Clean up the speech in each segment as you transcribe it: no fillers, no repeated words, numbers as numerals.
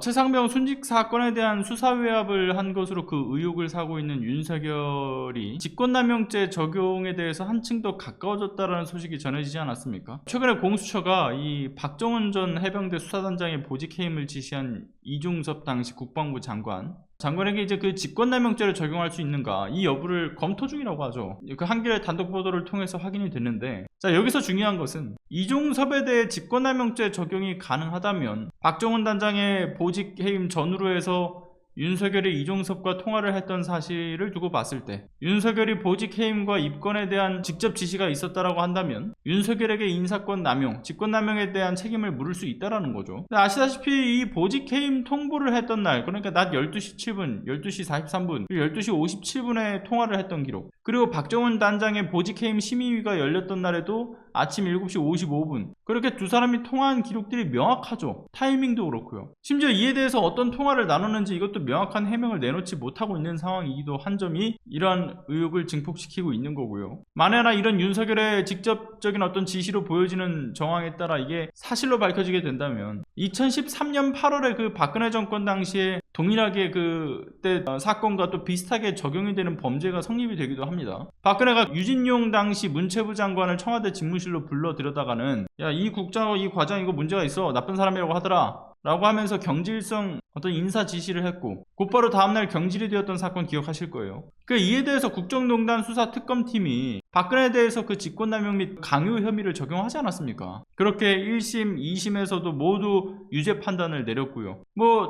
최상병 순직 사건에 대한 수사 외압을 한 것으로 그 의혹을 사고 있는 윤석열이 직권남용죄 적용에 대해서 한층 더 가까워졌다는 소식이 전해지지 않았습니까? 최근에 공수처가 이 박정훈 전 해병대 수사단장의 보직 해임을 지시한 이중섭 당시 국방부 장관에게 이제 그 직권남용죄를 적용할 수 있는가 이 여부를 검토 중이라고 하죠. 그 한겨레 단독 보도를 통해서 확인이 됐는데, 자, 여기서 중요한 것은 이중섭에 대해 직권남용죄 적용이 가능하다면 박정훈 단장의 보직 해임 전후로 해서 윤석열이 이중섭과 통화를 했던 사실을 두고 봤을 때 윤석열이 보직 해임과 입건에 대한 직접 지시가 있었다라고 한다면 윤석열에게 인사권 남용, 직권남용에 대한 책임을 물을 수 있다라는 거죠. 아시다시피 이 보직 해임 통보를 했던 날, 그러니까 낮 12시 7분, 12시 43분, 그리고 12시 57분에 통화를 했던 기록, 그리고 박정훈 단장의 보직 해임 심의위가 열렸던 날에도 아침 7시 55분, 그렇게 두 사람이 통화한 기록들이 명확하죠. 타이밍도 그렇고요. 심지어 이에 대해서 어떤 통화를 나눴는지 이것도 명확한 해명을 내놓지 못하고 있는 상황이기도 한 점이 이러한 의혹을 증폭시키고 있는 거고요. 만약에 이런 윤석열의 직접적인 어떤 지시로 보여지는 정황에 따라 이게 사실로 밝혀지게 된다면 2013년 8월에 그 박근혜 정권 당시에 동일하게 그때 사건과 또 비슷하게 적용이 되는 범죄가 성립이 되기도 합니다. 박근혜가 유진용 당시 문체부 장관을 청와대 집무실로 불러 들여다가는 야, 이 국장, 이 과장 이거 문제가 있어, 나쁜 사람이라고 하더라 라고 하면서 경질성 어떤 인사 지시를 했고, 곧바로 다음날 경질이 되었던 사건 기억하실 거예요. 이에 대해서 국정농단 수사 특검팀이 박근혜에 대해서 그 직권남용 및 강요 혐의를 적용하지 않았습니까? 그렇게 1심, 2심에서도 모두 유죄 판단을 내렸고요.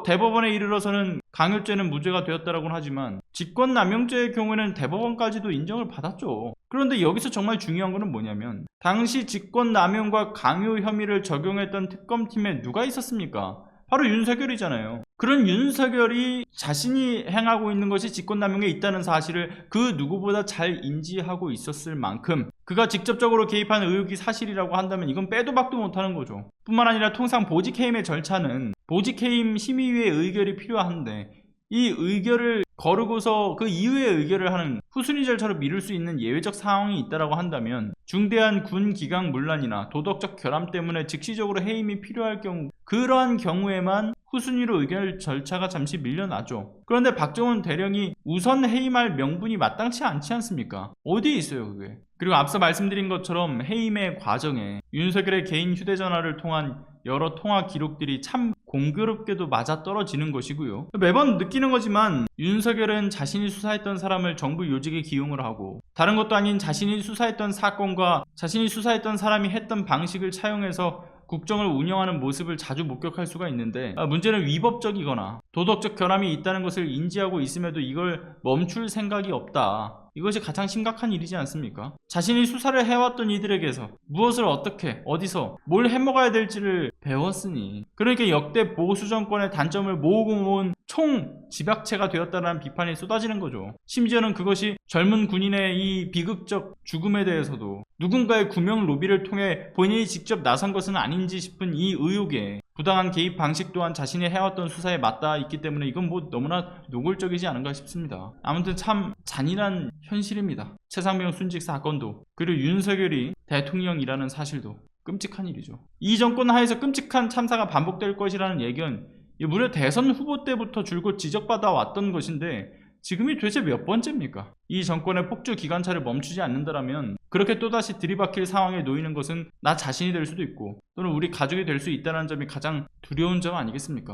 대법원에 이르러서는 강요죄는 무죄가 되었다라고는 하지만 직권남용죄의 경우에는 대법원까지도 인정을 받았죠. 그런데 여기서 정말 중요한 거는 뭐냐면 당시 직권남용과 강요 혐의를 적용했던 특검팀에 누가 있었습니까? 바로 윤석열이잖아요. 그런 윤석열이 자신이 행하고 있는 것이 직권남용에 있다는 사실을 그 누구보다 잘 인지하고 있었을 만큼 그가 직접적으로 개입한 의혹이 사실이라고 한다면 이건 빼도 박도 못하는 거죠. 뿐만 아니라 통상 보직해임의 절차는 보직해임 심의위의 의결이 필요한데 이 의결을 거르고서 그 이후에 의결을 하는 후순위 절차로 미룰 수 있는 예외적 상황이 있다고 한다면 중대한 군 기강 문란이나 도덕적 결함 때문에 즉시적으로 해임이 필요할 경우, 그러한 경우에만 후순위로 의결 절차가 잠시 밀려나죠. 그런데 박정훈 대령이 우선 해임할 명분이 마땅치 않지 않습니까? 어디에 있어요 그게? 그리고 앞서 말씀드린 것처럼 해임의 과정에 윤석열의 개인 휴대전화를 통한 여러 통화 기록들이 참 공교롭게도 맞아떨어지는 것이고요. 매번 느끼는 거지만 윤석열은 자신이 수사했던 사람을 정부 요직에 기용을 하고 다른 것도 아닌 자신이 수사했던 사건과 자신이 수사했던 사람이 했던 방식을 차용해서 국정을 운영하는 모습을 자주 목격할 수가 있는데, 문제는 위법적이거나 도덕적 결함이 있다는 것을 인지하고 있음에도 이걸 멈출 생각이 없다. 이것이 가장 심각한 일이지 않습니까? 자신이 수사를 해왔던 이들에게서 무엇을 어떻게, 어디서, 뭘 해먹어야 될지를 배웠으니, 그러니까 역대 보수 정권의 단점을 모으고 모은 총 집약체가 되었다는 비판이 쏟아지는 거죠. 심지어는 그것이 젊은 군인의 이 비극적 죽음에 대해서도 누군가의 구명 로비를 통해 본인이 직접 나선 것은 아닌지 싶은 이 의혹에 부당한 개입 방식 또한 자신이 해왔던 수사에 맞닿아 있기 때문에 이건 너무나 노골적이지 않은가 싶습니다. 아무튼 참 잔인한 현실입니다. 최상병 순직 사건도, 그리고 윤석열이 대통령이라는 사실도 끔찍한 일이죠. 이 정권 하에서 끔찍한 참사가 반복될 것이라는 예견, 무려 대선 후보 때부터 줄곧 지적받아 왔던 것인데 지금이 도대체 몇 번째입니까? 이 정권의 폭주 기관차를 멈추지 않는다면 그렇게 또다시 들이박힐 상황에 놓이는 것은 나 자신이 될 수도 있고 또는 우리 가족이 될 수 있다는 점이 가장 두려운 점 아니겠습니까?